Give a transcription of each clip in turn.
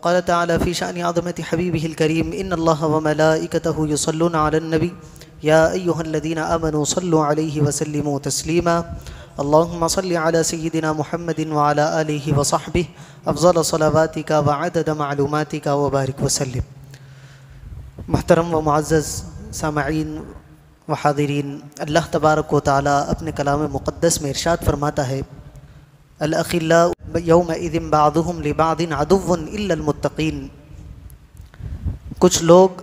फ़क़ाल तआला फ़ी शानि अज़मति हबीबिहिल करीम इन्नल्लाह व मलाइकतहु युसल्लूना अलन नबी या अय्युहल्लज़ीना आमनू सल्लु अलैहि व सल्लिमू तस्लीमा अल्लाहुम्मा सल्लि अला सय्यिदिना मुहम्मदिन व अला आलिहि व सहबिहि अफ़ज़ल सलावातिका व अदद मालूमातिका व बारिक व सल्लिम। मुहतरम व मुअज़्ज़ज़ सामईन व हाज़िरीन, अल्लाह तबारक व तआला अपने कलाम मुक़द्दस में इरशाद फरमाता है, अल अखिल्लाउ यौमइज़िन बादुहुम लिबादिन अदुव्वुन इल्लल मुत्तक़ीन। कुछ लोग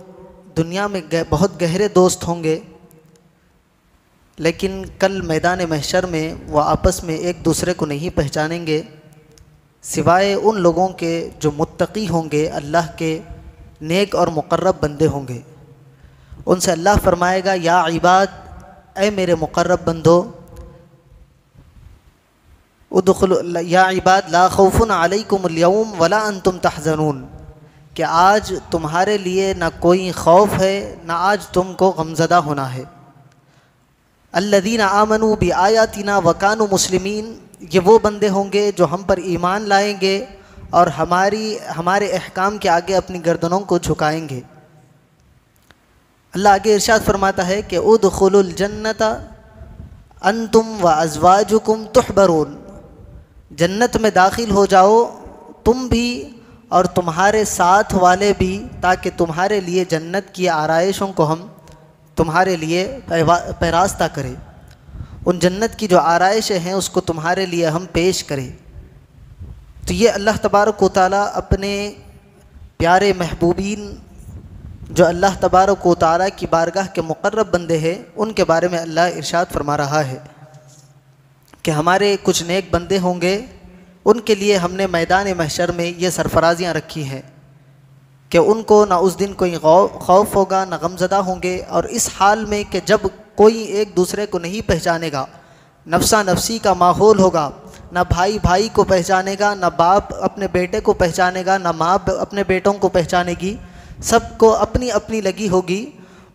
दुनिया में बहुत गहरे दोस्त होंगे, लेकिन कल मैदान महशर में वो आपस में एक दूसरे को नहीं पहचानेंगे सिवाय उन लोगों के जो मुत्तकी होंगे, अल्लाह के नेक और मुक़र्रब बंदे होंगे। उनसे अल्लाह फरमाएगा, या इबाद, ऐ मेरे मुक़र्रब बंदो, उदखुल या इबाद ला खौफुन अलैकुमुल यौम वला अंतुम तहज़नून, कि आज तुम्हारे लिए ना कोई खौफ है, ना आज तुमको गमज़दा होना है। अल्लज़ीना आमनू बि आयातिना व कानू मुस्लिमीन, ये वो बंदे होंगे जो हम पर ईमान लाएंगे और हमारे अहकाम के आगे अपनी गर्दनों को झुकाएंगे। अल्लाह आगे इरशाद फरमाता है कि उदखुलुल जन्नता अंतुम व अज़वाजुकुम तुहबरून, जन्नत में दाखिल हो जाओ तुम भी और तुम्हारे साथ वाले भी, ताकि तुम्हारे लिए जन्नत की आराइशों को हम तुम्हारे लिए पैरास्ता करें, उन जन्नत की जो आराइशें हैं उसको तुम्हारे लिए हम पेश करें। तो ये अल्लाह तबारक व तआला अपने प्यारे महबूबीन जो अल्लाह तबारक व तआला की बारगाह के मुक़र्रब बंदे हैं, उनके बारे में अल्लाह इरशाद फरमा रहा है कि हमारे कुछ नेक बंदे होंगे, उनके लिए हमने मैदान महशर में ये सरफराजियाँ रखी हैं कि उनको ना उस दिन कोई खौफ होगा, ना गमज़दा होंगे, और इस हाल में कि जब कोई एक दूसरे को नहीं पहचानेगा, नफसा नफसी का माहौल होगा, ना भाई भाई को पहचानेगा, ना बाप अपने बेटे को पहचानेगा, ना माँ अपने बेटों को पहचानेगी, सबको अपनी अपनी लगी होगी।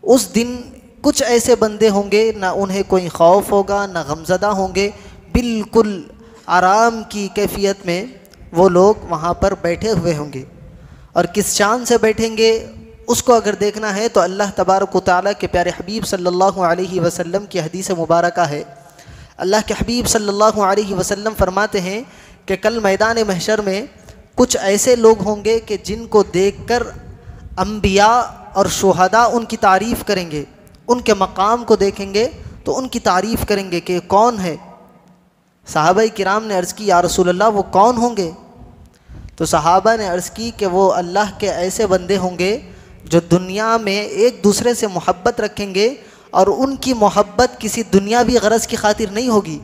उस दिन कुछ ऐसे बंदे होंगे ना उन्हें कोई खौफ होगा, ना गमज़दा होंगे, बिल्कुल आराम की कैफियत में वो लोग वहाँ पर बैठे हुए होंगे। और किस शान से बैठेंगे उसको अगर देखना है तो अल्लाह तबारक व तआला के प्यारे हबीब सल्लल्लाहु अलैहि वसल्लम की हदीस मुबारका है। अल्लाह के हबीब सल्लल्लाहु अलैहि वसल्लम फरमाते हैं कि कल मैदान महशर में कुछ ऐसे लोग होंगे कि जिनको देखकर अंबिया और शुहदा उनकी तारीफ़ करेंगे, उनके मकाम को देखेंगे तो उनकी तारीफ़ करेंगे कि कौन है। सहाबा किराम ने अर्ज़ की, या रसूल अल्लाह वो कौन होंगे? तो सहाबा ने अर्ज़ की कि वो अल्लाह के ऐसे बंदे होंगे जो दुनिया में एक दूसरे से मोहब्बत रखेंगे, और उनकी मोहब्बत किसी दुनियावी गरज़ की खातिर नहीं होगी,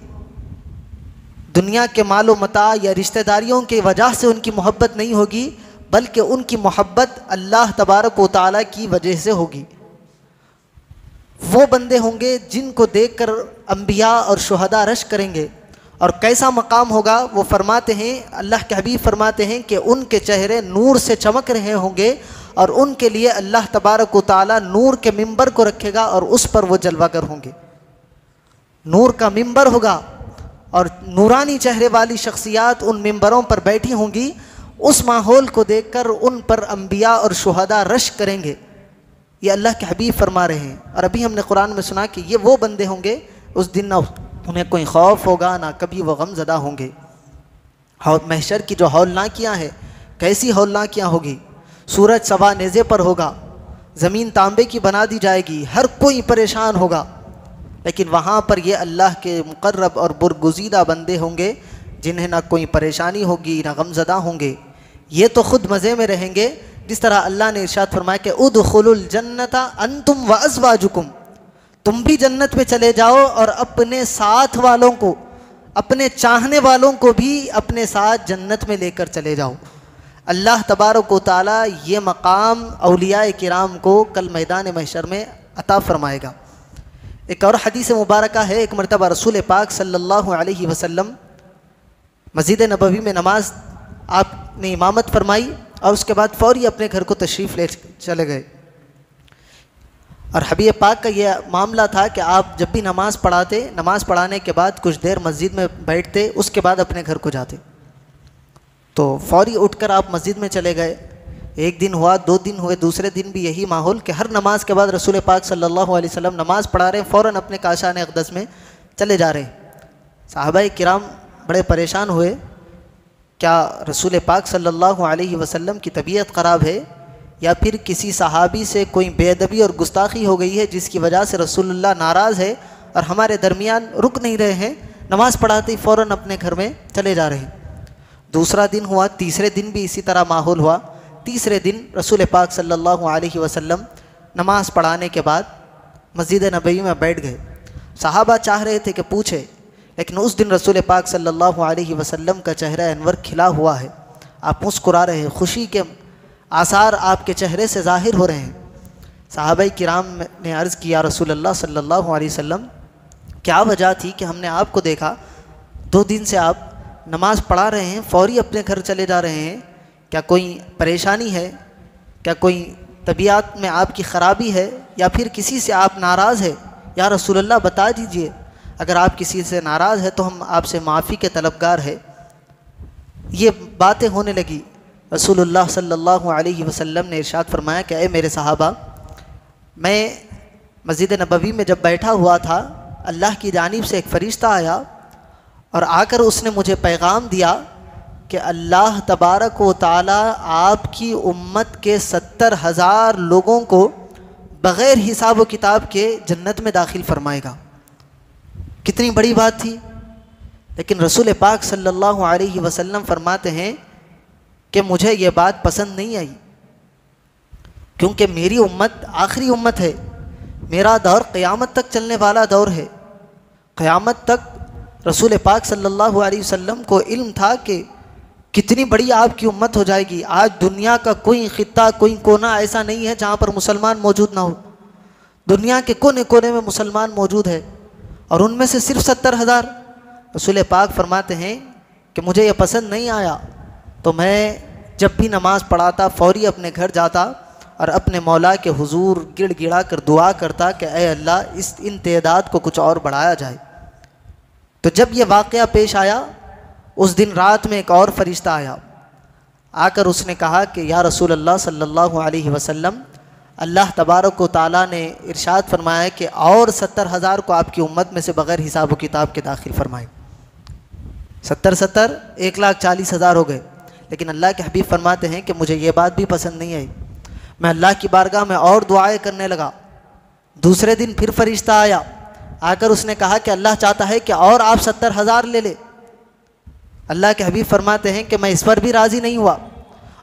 दुनिया के मालो मता या रिश्तेदारियों की वजह से उनकी मोहब्बत नहीं होगी, बल्कि उनकी मोहब्बत अल्लाह तबारक व तआला की वजह से होगी। वो बंदे होंगे जिनको देखकर अंबिया और शुहदा रश करेंगे, और कैसा मकाम होगा वो फरमाते हैं, अल्लाह के हबीब फरमाते हैं कि उनके चेहरे नूर से चमक रहे होंगे, और उनके लिए अल्लाह तबारक व तआला नूर के मिंबर को रखेगा और उस पर वो जलवागर होंगे। नूर का मिंबर होगा और नूरानी चेहरे वाली शख्सियात उन मिंबरों पर बैठी होंगी। उस माहौल को देखकर उन पर अंबिया और शुहदा रश करेंगे, ये अल्लाह के हबीब फरमा रहे हैं। और अभी हमने कुरान में सुना कि ये वो बंदे होंगे उस दिन ना उन्हें कोई खौफ होगा, ना कभी वो गमज़दा होंगे। महशर की जो हौलनाकियाँ हैं, कैसी हौलनाकियाँ होगी। सूरज सवा नेज़े पर होगा, ज़मीन तांबे की बना दी जाएगी, हर कोई परेशान होगा, लेकिन वहाँ पर ये अल्लाह के मुक़र्रब और बुरगुज़ीदा बंदे होंगे जिन्हें ना कोई परेशानी होगी, ना गमज़दा होंगे। ये तो ख़ुद मज़े में रहेंगे, जिस तरह अल्लाह ने इरशाद फरमाया कि उदखुलुल जन्नता अंतुम व अज़वाजुकुम, तुम भी जन्नत में चले जाओ और अपने साथ वालों को, अपने चाहने वालों को भी अपने साथ जन्नत में लेकर चले जाओ। अल्लाह तबारक व तआला ये मकाम औलिया किराम को कल मैदान महशर में अता फरमाएगा। एक और हदीस मुबारका है, एक मरतबा रसूल पाक सल्लल्लाहु अलैहि वसल्लम मस्जिद नबवी में नमाज आपने इमामत फरमाई और उसके बाद फ़ौरी अपने घर को तशरीफ़ ले चले गए। और हबीब पाक का ये मामला था कि आप जब भी नमाज़ पढ़ाते, नमाज़ पढ़ाने के बाद कुछ देर मस्जिद में बैठते, उसके बाद अपने घर को जाते। तो फ़ौरी उठकर आप मस्जिद में चले गए। एक दिन हुआ, 2 दिन हुए, दूसरे दिन भी यही माहौल कि हर नमाज के बाद रसूल पाक सल्लल्लाहु अलैहि वसल्लम नमाज पढ़ा रहे हैं, फ़ौरन अपने काशान अक़दस में चले जा रहे हैं। सहाबाए किराम बड़े परेशान हुए, क्या रसूल पाक सल्लल्लाहु अलैहि वसल्लम की तबीयत ख़राब है या फिर किसी सहाबी से कोई बेअदबी और गुस्ताखी हो गई है जिसकी वजह से रसूलुल्लाह नाराज़ है और हमारे दरमियान रुक नहीं रहे हैं, नमाज़ पढ़ाते ही फ़ौरन अपने घर में चले जा रहे हैं। दूसरा दिन हुआ, तीसरे दिन भी इसी तरह माहौल हुआ। तीसरे दिन रसूल पाक सल्लल्लाहु अलैहि वसल्लम नमाज़ पढ़ाने के बाद मस्जिद नबवी में बैठ गए। सहाबा चाह रहे थे कि पूछे, लेकिन उस दिन रसूल पाक सल्लल्लाहु अलैहि वसल्लम का चेहरा अनवर खिला हुआ है, आप मुस्कुरा रहे हैं, खुशी के आसार आपके चेहरे से ज़ाहिर हो रहे हैं। सहाबाए किराम ने अर्ज़ किया, रसूलुल्लाह सल्लल्लाहु अलैहि वसल्लम क्या वजह थी कि हमने आपको देखा 2 दिन से आप नमाज़ पढ़ा रहे हैं, फ़ौरी अपने घर चले जा रहे हैं, क्या कोई परेशानी है, क्या कोई तबीयत में आपकी ख़राबी है या फिर किसी से आप नाराज़ है? या रसूलुल्लाह बता दीजिए, अगर आप किसी से नाराज़ है तो हम आपसे माफ़ी के तलबगार है। ये बातें होने लगी। रसूलुल्लाह सल्लल्लाहु अलैहि वसल्लम ने इरशाद फरमाया कि ऐ मेरे सहाबा, मैं मस्जिद नबवी में जब बैठा हुआ था, अल्लाह की जानिब से एक फ़रिश्ता आया और आकर उसने मुझे पैगाम दिया कि अल्लाह तबारक व तआला आपकी उम्मत के 70,000 लोगों को बग़ैर हिसाब व किताब के जन्नत में दाखिल फरमाएगा। कितनी बड़ी बात थी। लेकिन रसूल पाक सल्लल्लाहु अलैहि वसल्लम फरमाते हैं कि मुझे ये बात पसंद नहीं आई, क्योंकि मेरी उम्मत आखिरी उम्मत है, मेरा दौर क़यामत तक चलने वाला दौर है। क़यामत तक रसूल पाक सल्लल्लाहु अलैहि वसल्लम को इल्म था कि कितनी बड़ी आपकी उम्मत हो जाएगी। आज दुनिया का कोई ख़ित्ता, कोई कोना ऐसा नहीं है जहाँ पर मुसलमान मौजूद ना हो। दुनिया के कोने कोने में मुसलमान मौजूद है और उनमें से सिर्फ 70,000। रसूल पाक फरमाते हैं कि मुझे यह पसंद नहीं आया, तो मैं जब भी नमाज़ पढ़ाता फ़ौरी अपने घर जाता और अपने मौला के हुजूर गिड़गिड़ा कर दुआ करता कि ऐ अल्लाह इन तेदाद को कुछ और बढ़ाया जाए। तो जब ये वाक़या पेश आया, उस दिन रात में एक और फ़रिश्ता आया, आकर उसने कहा कि या रसूल अल्लाह सल्लल्लाहु अलैहि वसल्लम, अल्लाह तबारक व तआला ने इरशाद फरमाया कि और 70,000 को आपकी उम्मत में से बग़ैर हिसाब व किताब के दाखिल फरमाए। 70 1,40,000 हो गए। लेकिन अल्लाह के हबीब फरमाते हैं कि मुझे ये बात भी पसंद नहीं आई। मैं अल्लाह की बारगाह में और दुआएं करने लगा। दूसरे दिन फिर फ़रिश्ता आया, आकर उसने कहा कि अल्लाह चाहता है कि और आप 70,000 ले ले। अल्लाह के हबीब फरमाते हैं कि मैं इस पर भी राज़ी नहीं हुआ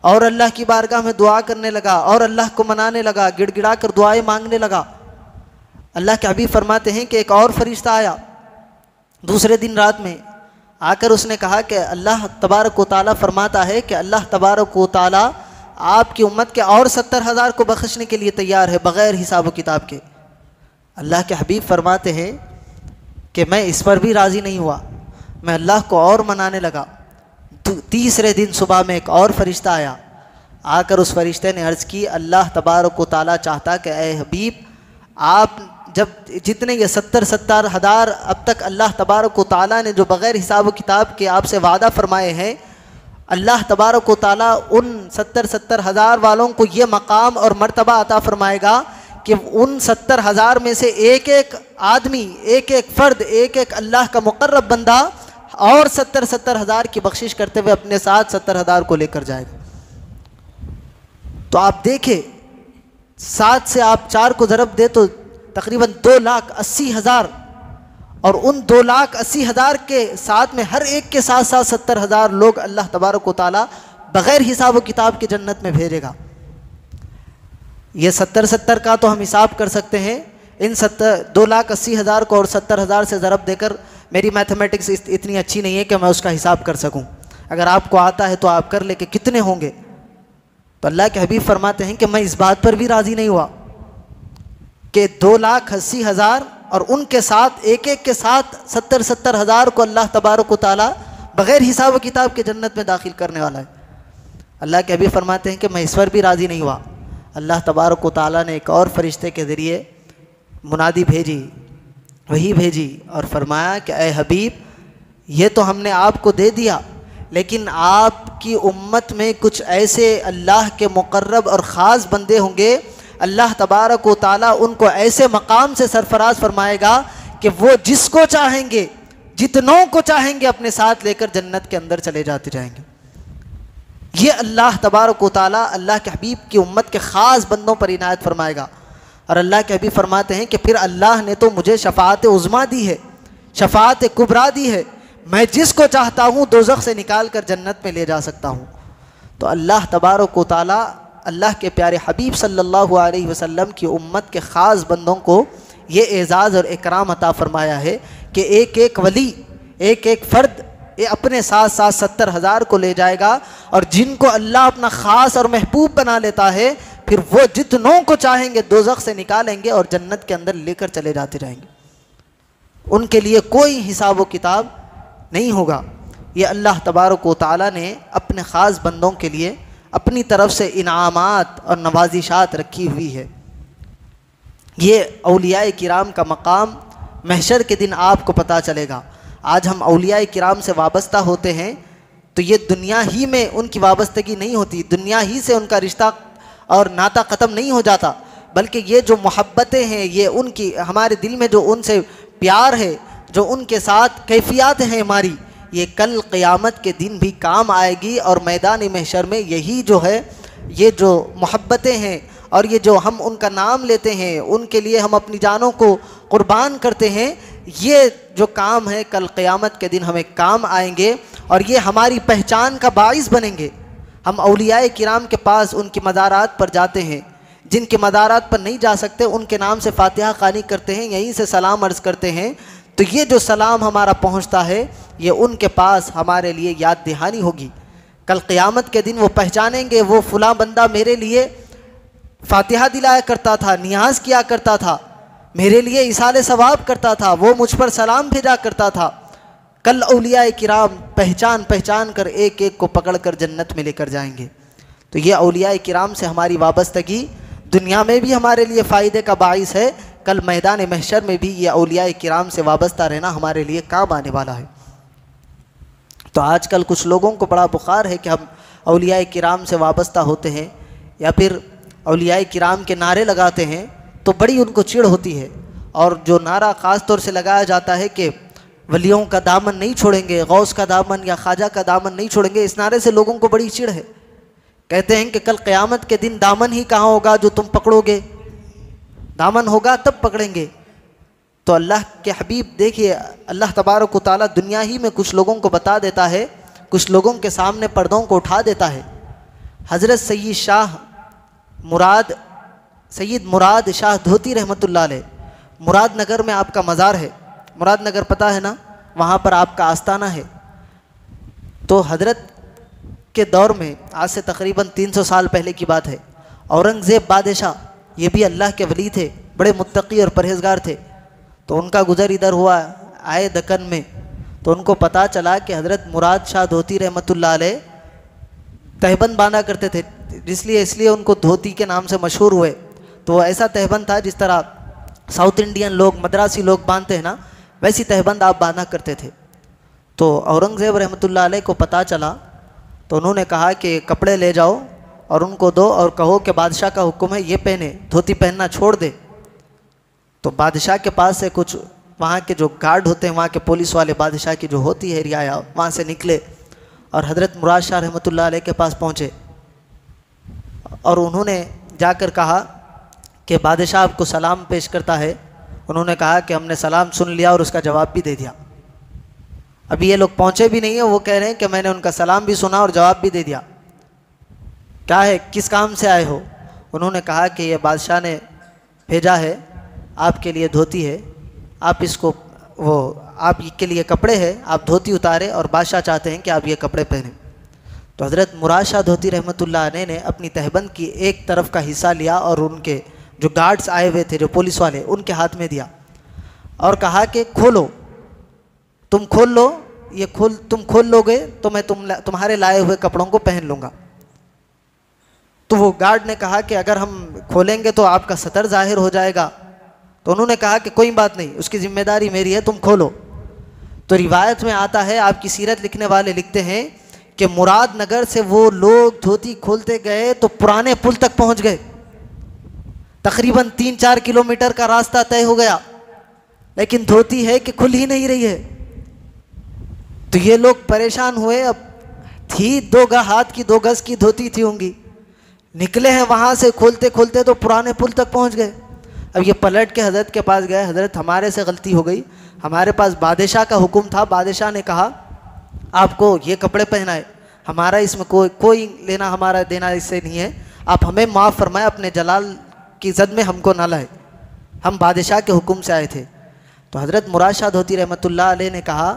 और अल्लाह की बारगाह में दुआ करने लगा और अल्लाह को मनाने लगा, गिड़गिड़ा कर दुआएं मांगने लगा। अल्लाह के हबीब फरमाते हैं कि एक और फ़रिश्ता आया दूसरे दिन रात में, आकर उसने कहा कि अल्लाह तबारक व तआला फरमाता है कि अल्लाह तबारक व तआला आपकी उम्मत के और 70,000 को बख्शने के लिए तैयार है बग़ैर हिसाब व किताब के। अल्लाह के हबीब फरमाते हैं कि मैं इस पर भी राज़ी नहीं हुआ, मैं अल्लाह को और मनाने लगा। तीसरे दिन सुबह में एक और फ़रिश्ता आया, आकर उस फ़रिश्ते ने अर्ज़ की, अल्लाह तबारक व तआला चाहता कि ऐ हबीब, आप जब जितने ये 70,000 अब तक अल्लाह तबारक व तआला ने जो बग़ैर हिसाब व किताब के आपसे वादा फरमाए हैं, अल्लाह तबारक व तआला उन 70,000 वालों को ये मकाम और मर्तबा अता फरमाएगा कि उन 70,000 में से एक एक आदमी, एक एक फ़र्द, एक एक अल्लाह का मुक़र्रब बंदा और 70,000 की बख्शिश करते हुए अपने साथ 70,000 को लेकर जाएगा। तो आप देखें, 7 से आप 4 को ज़रब दे तो तकरीबन 2,80,000, और उन 2,80,000 के साथ में हर एक के साथ साथ 70,000 लोग अल्लाह तबारक व तआला बग़ैर हिसाब व किताब के जन्नत में भेजेगा। ये 70 का तो हम हिसाब कर सकते हैं। इन 2,80,000 को और 70,000 से ज़रब देकर, मेरी मैथमेटिक्स इतनी अच्छी नहीं है कि मैं उसका हिसाब कर सकूं। अगर आपको आता है तो आप कर ले कि कितने होंगे। तो अल्लाह के हबीब फरमाते हैं कि मैं इस बात पर भी राज़ी नहीं हुआ कि 2,80,000 और उनके साथ एक एक के साथ 70,000 को अल्लाह तबारक व तआला बग़ैर हिसाब व किताब के जन्नत में दाखिल करने वाला है। अल्लाह के हबीब फरमाते हैं कि मैं इस पर भी राज़ी नहीं हुआ। अल्लाह तबारक व तआला ने एक और फ़रिश्ते के ज़रिए मुनादी भेजी, वही भेजी और फरमाया कि ऐ हबीब, ये तो हमने आपको दे दिया, लेकिन आपकी उम्मत में कुछ ऐसे अल्लाह के मुकर्रब और ख़ास बंदे होंगे, अल्लाह तबारक व तआला उनको ऐसे मकाम से सरफराज फरमाएगा कि वो जिसको चाहेंगे, जितनों को चाहेंगे अपने साथ लेकर जन्नत के अंदर चले जाते जाएंगे। ये अल्लाह तबारक व तआला अल्लाह के हबीब की उम्मत के ख़ास बंदों पर इनायत फरमाएगा। और अल्लाह के हबीब फरमाते हैं कि फिर अल्लाह ने तो मुझे शफ़ाअत उज़्मा दी है, शफ़ाअत कुबरा दी है, मैं जिसको चाहता हूँ दोज़ख से निकाल कर जन्नत में ले जा सकता हूँ। तो अल्लाह तबारक व तआला अल्लाह के प्यारे हबीब सल्लल्लाहु अलैहि वसल्लम की उम्मत के ख़ास बंदों को ये एज़ाज़ और इकराम अता फ़रमाया है कि एक एक वली, एक एक फ़र्द ये अपने साथ साथ 70,000 को ले जाएगा। और जिनको अल्लाह अपना ख़ास और महबूब बना लेता है, फिर वो जितनों को चाहेंगे दोज़ख से निकालेंगे और जन्नत के अंदर लेकर चले जाते जाएंगे। उनके लिए कोई हिसाब व किताब नहीं होगा। ये अल्लाह तबारक व तआला ने अपने ख़ास बंदों के लिए अपनी तरफ से इनामात और नवाजिशात रखी हुई है। ये औलियाए किराम का मकाम महशर के दिन आपको पता चलेगा। आज हम औलियाए किराम से वाबस्ता होते हैं तो ये दुनिया ही में उनकी वाबस्तगी नहीं होती, दुनिया ही से उनका रिश्ता और नाता ख़त्म नहीं हो जाता, बल्कि ये जो मोहब्बतें हैं, ये उनकी हमारे दिल में जो उनसे प्यार है, जो उनके साथ कैफियत हैं हमारी, ये कल क़यामत के दिन भी काम आएगी। और मैदान महशर में यही जो है, ये जो मोहब्बतें हैं और ये जो हम उनका नाम लेते हैं, उनके लिए हम अपनी जानों को कुर्बान करते हैं, ये जो काम है कल क़यामत के दिन हमें काम आएंगे और ये हमारी पहचान का बाइस बनेंगे। हम औलियाए किराम के पास उनकी मज़ारात पर जाते हैं, जिनके मज़ारात पर नहीं जा सकते उनके नाम से फ़ातिहा ख़ानी करते हैं, यहीं से सलाम अर्ज़ करते हैं। तो ये जो सलाम हमारा पहुंचता है, ये उनके पास हमारे लिए याद दहानी होगी। कल क़यामत के दिन वो पहचानेंगे, वो फ़ुला बंदा मेरे लिए फ़ातिहा दिलाया करता था, नियाज़ किया करता था, मेरे लिए इसाले सवाब करता था, वो मुझ पर सलाम भेजा करता था। कल औलियाए किराम पहचान पहचान कर एक एक को पकड़ कर जन्नत में लेकर जाएंगे। तो ये औलियाए किराम से हमारी वाबस्तगी दुनिया में भी हमारे लिए फ़ायदे का बाइस है, कल मैदान महशर में भी ये औलियाए किराम से वाबस्ता रहना हमारे लिए काम आने वाला है। तो आजकल कुछ लोगों को बड़ा बुखार है कि हम औलियाए किराम से वाबस्ता होते हैं या फिर औलियाए किराम के नारे लगाते हैं, तो बड़ी उनको चिढ़ होती है। और जो नारा ख़ास तौर से लगाया जाता है कि वलियों का दामन नहीं छोड़ेंगे, गौस का दामन या ख्वाजा का दामन नहीं छोड़ेंगे, इस नारे से लोगों को बड़ी चिढ़ है। कहते हैं कि कल क़यामत के दिन दामन ही कहाँ होगा जो तुम पकड़ोगे, दामन होगा तब पकड़ेंगे। तो अल्लाह के हबीब देखिए, अल्लाह तबारक व तआला दुनिया ही में कुछ लोगों को बता देता है, कुछ लोगों के सामने पर्दों को उठा देता है। हज़रत सैयद मुराद शाह धोती रहमतुल्लाह अलैह, मुराद नगर में आपका मज़ार है, मुराद नगर पता है ना, वहाँ पर आपका आस्ताना है। तो हज़रत के दौर में आज से तकरीबन 300 साल पहले की बात है, औरंगज़ेब बादशाह, ये भी अल्लाह के वली थे, बड़े मुत्तकी और परहेज़गार थे। तो उनका गुज़र इधर हुआ, आए दक्कन में, तो उनको पता चला कि हज़रत मुराद शाह धोती रहमतुल्लाह अलैह तहबंद बांधा करते थे, इसलिए उनको धोती के नाम से मशहूर हुए। तो ऐसा तहबंद था जिस तरह साउथ इंडियन लोग, मद्रासी लोग बांधते हैं ना, वैसी तहबंद आप बांधा करते थे। तो औरंगज़ेब रहमतुल्लाह अलैह को पता चला, तो उन्होंने कहा कि कपड़े ले जाओ और उनको दो और कहो कि बादशाह का हुक्म है ये पहने, धोती पहनना छोड़ दे। तो बादशाह के पास से कुछ वहाँ के जो गार्ड होते हैं, वहाँ के पुलिस वाले, बादशाह की जो होती है रियाया, वहाँ से निकले और हज़रत मुराद शाह रहमतुल्लाह अलैह के पास पहुँचे और उन्होंने जाकर कहा कि बादशाह आपको सलाम पेश करता है। उन्होंने कहा कि हमने सलाम सुन लिया और उसका जवाब भी दे दिया। अभी ये लोग पहुँचे भी नहीं है, वो कह रहे हैं कि मैंने उनका सलाम भी सुना और जवाब भी दे दिया। क्या है, किस काम से आए हो? उन्होंने कहा कि ये बादशाह ने भेजा है, आपके लिए धोती है, आप इसको, वो आपके लिए कपड़े हैं, आप धोती उतारे और बादशाह चाहते हैं कि आप ये कपड़े पहने। तो हज़रत मुराद शाह धोती रहमतुल्लाह अलैह ने अपनी तहबंद की एक तरफ का हिस्सा लिया और उनके जो गार्ड्स आए हुए थे, जो पुलिस वाले, उनके हाथ में दिया और कहा कि खोलो, तुम खोल लो, ये तुम खोल लोगे तो मैं तुम्हारे लाए हुए कपड़ों को पहन लूँगा। तो वो गार्ड ने कहा कि अगर हम खोलेंगे तो आपका सतर जाहिर हो जाएगा। तो उन्होंने कहा कि कोई बात नहीं, उसकी जिम्मेदारी मेरी है, तुम खोलो। तो रिवायत में आता है, आपकी सीरत लिखने वाले लिखते हैं कि मुरादनगर से वो लोग धोती खोलते गए तो पुराने पुल तक पहुंच गए। तकरीबन 3-4 किलोमीटर का रास्ता तय हो गया, लेकिन धोती है कि खुल ही नहीं रही है। तो ये लोग परेशान हुए। अब थी 2 हाथ की 2 गज की धोती थी होंगी, निकले हैं वहाँ से खोलते खोलते तो पुराने पुल तक पहुँच गए। अब ये पलट के हज़रत के पास गए, हज़रत हमारे से गलती हो गई, हमारे पास बादशाह का हुक्म था, बादशाह ने कहा आपको ये कपड़े पहनाए, हमारा इसमें कोई लेना हमारा देना इससे नहीं है, आप हमें माफ़ फरमाए, अपने जलाल की ज़द में हमको ना लाए, हम बादशाह के हुक्म से आए थे। तो हज़रत मुराद शाह धोती रहमतुल्लाह अलैह ने कहा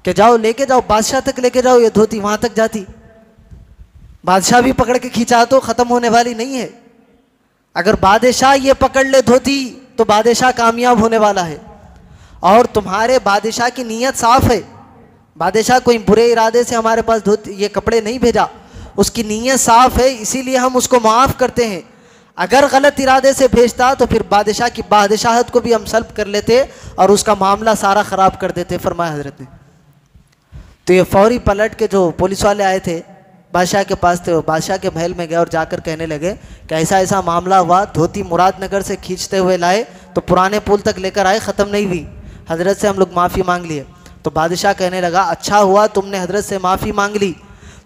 कि जाओ लेके जाओ, बादशाह तक लेके जाओ, ये धोती वहाँ तक जाती, बादशाह भी पकड़ के खींचा तो ख़त्म होने वाली नहीं है। अगर बादशाह ये पकड़ ले धोती तो बादशाह कामयाब होने वाला है। और तुम्हारे बादशाह की नीयत साफ़ है, बादशाह कोई बुरे इरादे से हमारे पास धोती ये कपड़े नहीं भेजा, उसकी नीयत साफ़ है, इसीलिए हम उसको माफ़ करते हैं। अगर गलत इरादे से भेजता तो फिर बादशाह की बादशाहत को भी हम सल्ब कर लेते और उसका मामला सारा ख़राब कर देते, फरमाया हज़रत ने। तो ये फौरी पलट के जो पुलिस वाले आए थे बादशाह के पास थे, वो बादशाह के महल में गए और जाकर कहने लगे कि ऐसा ऐसा मामला हुआ, धोती मुरादनगर से खींचते हुए लाए तो पुराने पुल तक लेकर आए, ख़त्म नहीं हुई, हज़रत से हम लोग माफ़ी मांग लिए। तो बादशाह कहने लगा अच्छा हुआ तुमने हज़रत से माफ़ी मांग ली,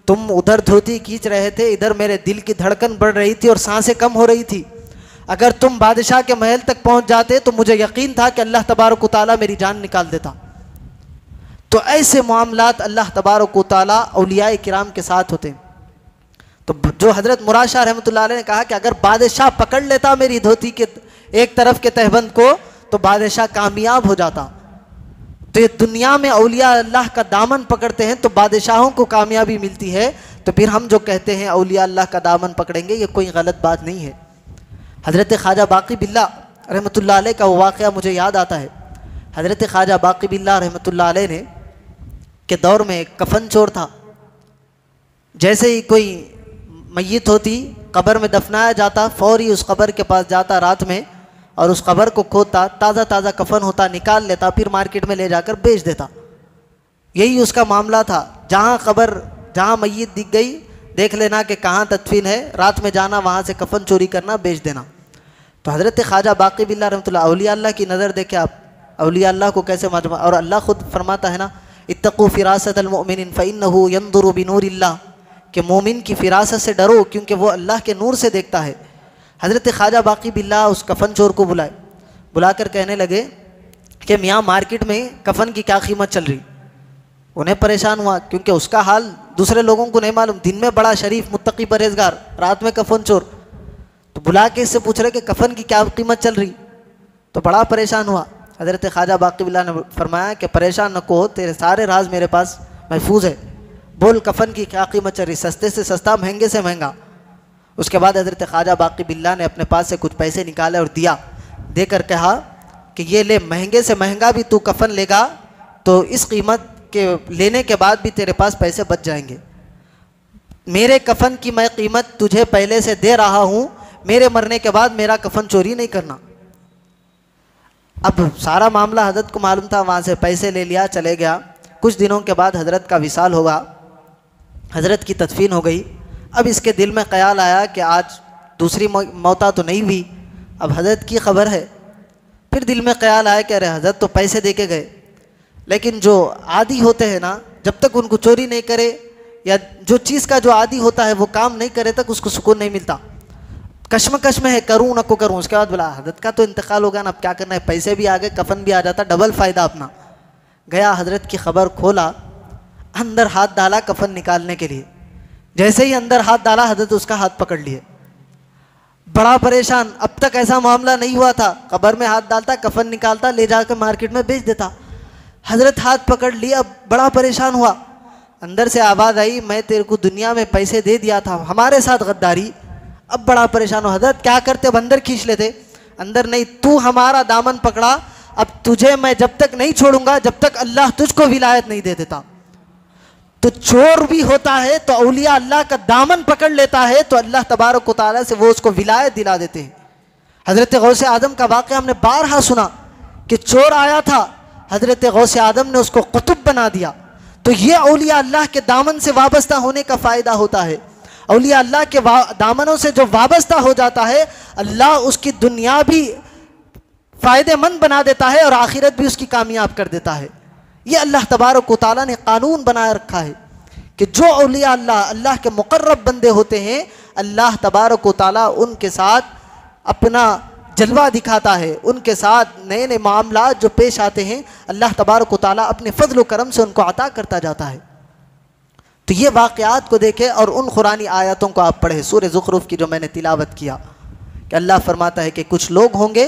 तुम उधर धोती खींच रहे थे, इधर मेरे दिल की धड़कन बढ़ रही थी और सांसें कम हो रही थी। अगर तुम बादशाह के महल तक पहुँच जाते तो मुझे यकीन था कि अल्लाह तबारक व तआला मेरी जान निकाल देता। तो ऐसे मामलात अल्लाह तबारक व तआला औलियाए किराम के साथ होते हैं। तो जो हज़रत मुराद शाह रहमतुल्लाह अलैह ने कहा कि अगर बादशाह पकड़ लेता मेरी धोती के एक तरफ के तहबंद को तो बादशाह कामयाब हो जाता। तो ये दुनिया में औलिया अल्लाह का दामन पकड़ते हैं तो बादशाहों को कामयाबी मिलती है। तो फिर हम जो कहते हैं औलिया अल्लाह का दामन पकड़ेंगे, ये कोई गलत बात नहीं है। हज़रत ख्वाजा बाक़ी बिल्ला रहमतुल्लाह अलैह का वो वाक़या मुझे याद आता है। हज़रत ख्वाजा बाक़ी बिल्ला रहमतुल्लाह अलैह ने के दौर में एक कफन चोर था। जैसे ही कोई मय्यत होती, कब्र में दफनाया जाता, फौरी उस कब्र के पास जाता रात में और उस कब्र को खोदता, ताज़ा ताज़ा कफन होता निकाल लेता, फिर मार्केट में ले जाकर बेच देता। यही उसका मामला था। जहाँ मय्यत दिख गई देख लेना कि कहाँ तदफीन है, रात में जाना वहाँ से कफन चोरी करना, बेच देना। तो हज़रत ख्वाजा बाक़ी बिल्ला रहमतुल्लाह औलिया अल्लाह की नज़र देखे आप, औलिया अल्लाह को कैसे मालूम। और अल्लाह खुद फरमाता है ना, इत्तक़ू फ़िरासतल मुमिन फ़इन्नहु यंज़ुरु बिनूरिल्लाह, कि मोमिन की फ़िरासत से डरो क्योंकि वो अल्लाह के नूर से देखता है। हज़रत ख्वाजा बाक़ी बिल्ला उस कफ़न चोर को बुलाकर कहने लगे कि मियाँ मार्केट में कफ़न की क्या कीमत चल रही। उन्हें परेशान हुआ क्योंकि उसका हाल दूसरे लोगों को नहीं मालूम, दिन में बड़ा शरीफ मुत्तकी परहेज़गार, रात में कफ़न चोर। तो बुला के इससे पूछ रहे कि कफ़न की क्या कीमत चल रही। तो बड़ा परेशान हुआ। हज़रत ख्वाजा बाक़ी बिल्ला ने फरमाया कि परेशान न को, तेरे सारे राज मेरे पास महफूज है, बोल कफ़न की क्या कीमत चल रही, सस्ते से सस्ता, महंगे से महंगा। उसके बाद हज़रत ख्वाजा बाक़ी बिल्ला ने अपने पास से कुछ पैसे निकाले और दिया, देकर कहा कि ये ले, महंगे से महंगा भी तू कफ़न लेगा तो इस कीमत के लेने के बाद भी तेरे पास पैसे बच जाएंगे। मेरे कफ़न की मैं कीमत तुझे पहले से दे रहा हूँ, मेरे मरने के बाद मेरा कफ़न चोरी नहीं करना। अब सारा मामला हज़रत को मालूम था, वहाँ से पैसे ले लिया, चले गया। कुछ दिनों के बाद हज़रत का विसाल होगा, हज़रत की तदफीन हो गई। अब इसके दिल में ख्याल आया कि आज दूसरी मौता तो नहीं हुई, अब हज़रत की खबर है। फिर दिल में ख्याल आया कि अरे हज़रत तो पैसे दे के गए, लेकिन जो आदी होते हैं ना, जब तक उनको चोरी नहीं करे या जो चीज़ का जो आदी होता है वो काम नहीं करे तक उसको सुकून नहीं मिलता। कश्मकश में है, करूँ न को करूँ। उसके बाद बोला हज़रत का तो इंतकाल होगा ना, अब क्या करना है, पैसे भी आ गए, कफ़न भी आ जाता, डबल फ़ायदा अपना। गया, हज़रत की खबर खोला, अंदर हाथ डाला कफ़न निकालने के लिए। जैसे ही अंदर हाथ डाला हज़रत उसका हाथ पकड़ लिए। बड़ा परेशान, अब तक ऐसा मामला नहीं हुआ था। कब्र में हाथ डालता, कफ़न निकालता, ले जाकर मार्केट में बेच देता। हज़रत हाथ पकड़ लिया, अब बड़ा परेशान हुआ। अंदर से आवाज़ आई, मैं तेरे को दुनिया में पैसे दे दिया था, हमारे साथ गद्दारी। अब बड़ा परेशान हो, हज़रत क्या करते, अब अंदर खींच लेते। अंदर नहीं, तू हमारा दामन पकड़ा, अब तुझे मैं जब तक नहीं छोड़ूंगा जब तक अल्लाह तुझको विलायत नहीं दे देता। तो चोर भी होता है तो औलिया अल्लाह का दामन पकड़ लेता है तो अल्लाह तबारक व तआला से वो उसको विलायत दिला देते हैं। हज़रत गौसे आदम का वाक़या हमने बारहा सुना कि चोर आया था, हज़रत गौसे आदम ने उसको कुतुब बना दिया। तो ये औलिया अल्लाह के दामन से वाबस्ता होने का फ़ायदा होता है। औलिया अल्लाह के दामनों से जो वाबस्ता हो जाता है, अल्लाह उसकी दुनिया भी फ़ायदेमंद बना देता है और आखिरत भी उसकी कामयाब कर देता है। ये अल्लाह तबारक व तआला ने कानून बनाए रखा है कि जो औलिया अल्लाह के मुकर्रब बंदे होते हैं, अल्लाह तबारक व तआला उनके साथ अपना जलवा दिखाता है, उनके साथ नए नए मामला जो पेश आते हैं अल्लाह तबारक व तआला अपने फजल व करम से उनको अता करता जाता है। तो ये वाक़यात को देखें और उन कुरानी आयतों को आप पढ़ें, सूरह ज़ुखरुफ की जो मैंने तिलावत किया, कि अल्लाह फरमाता है कि कुछ लोग होंगे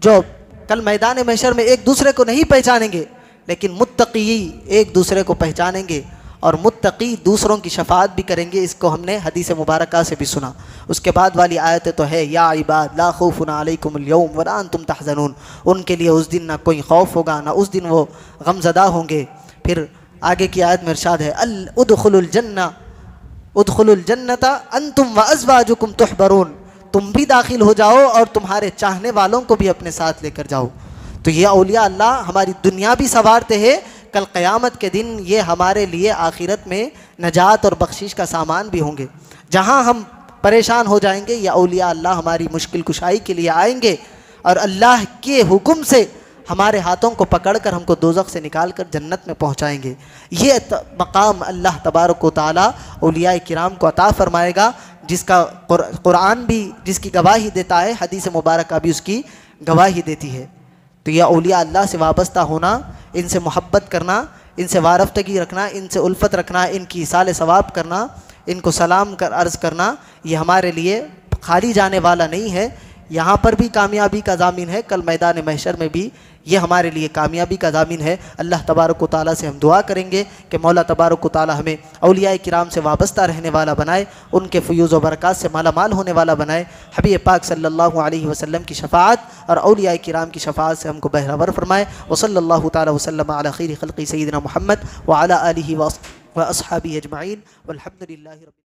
जो कल मैदान महशर में एक दूसरे को नहीं पहचानेंगे, लेकिन मुत्तकी एक दूसरे को पहचानेंगे और मुत्तकी दूसरों की शफाअत भी करेंगे। इसको हमने हदीस मुबारका से भी सुना। उसके बाद वाली आयत तो है, या इबाद ला खौफुन अलैकुमुल यौम वला अंतुम तहज़नून, उनके लिए उस दिन ना कोई खौफ होगा, ना उस दिन वो गमज़दा होंगे। फिर आगे की आयत में इरशाद है, उदखुलुल जन्नता अंतुम व अज़वाजुकुम तुहबरून, तुम भी दाखिल हो जाओ और तुम्हारे चाहने वालों को भी अपने साथ लेकर जाओ। तो ये औलिया अल्लाह हमारी दुनिया भी संवारते हैं, कल क़यामत के दिन ये हमारे लिए आखिरत में नजात और बख्शिश का सामान भी होंगे। जहाँ हम परेशान हो जाएंगे, या औलिया अल्लाह हमारी मुश्किल कुशाई के लिए आएंगे और अल्लाह के हुक्म से हमारे हाथों को पकड़कर हमको दोज़ख से निकाल कर जन्नत में पहुँचाएँगे। ये मकाम अल्लाह तबारक व तआला औलिया किराम को अता फ़रमाएगा, जिसका कुरान भी जिसकी गवाही देता है, हदीस मुबारका भी उसकी गवाही देती है। तो यह औलिया अल्लाह से वाबस्ता होना, इनसे मोहब्बत करना, इनसे वारफ्तगी रखना, इनसे उल्फत रखना, इनकी इसाले सवाब करना, इनको सलाम कर अर्ज़ करना, ये हमारे लिए खाली जाने वाला नहीं है। यहाँ पर भी कामयाबी का ज़ामिन है, कल मैदान महशर में भी ये हमारे लिए कामयाबी का ज़ामिन है। अल्लाह तबारक व तआला से हम दुआ करेंगे कि मौला तबारक व तआला हमें औलिया किराम से वाबस्ता रहने वाला बनाए, उनके फ़यूज़ व बरक़ात से माला माल होने वाला बनाए। हबीब पाक सल्लल्लाहु अलैहि वसल्लम की शफ़ाअत और औलिया किराम की शफ़ाअत से हमको बहरावर फरमाए। व सल्लल्लाहु तआला वसल्लम अला खैरि खल्क़ि सय्यिदिना मुहम्मद व अला आलिहि व अस्हाबिहि अजमईन वल्हम्दुलिल्लाहि रब्बिल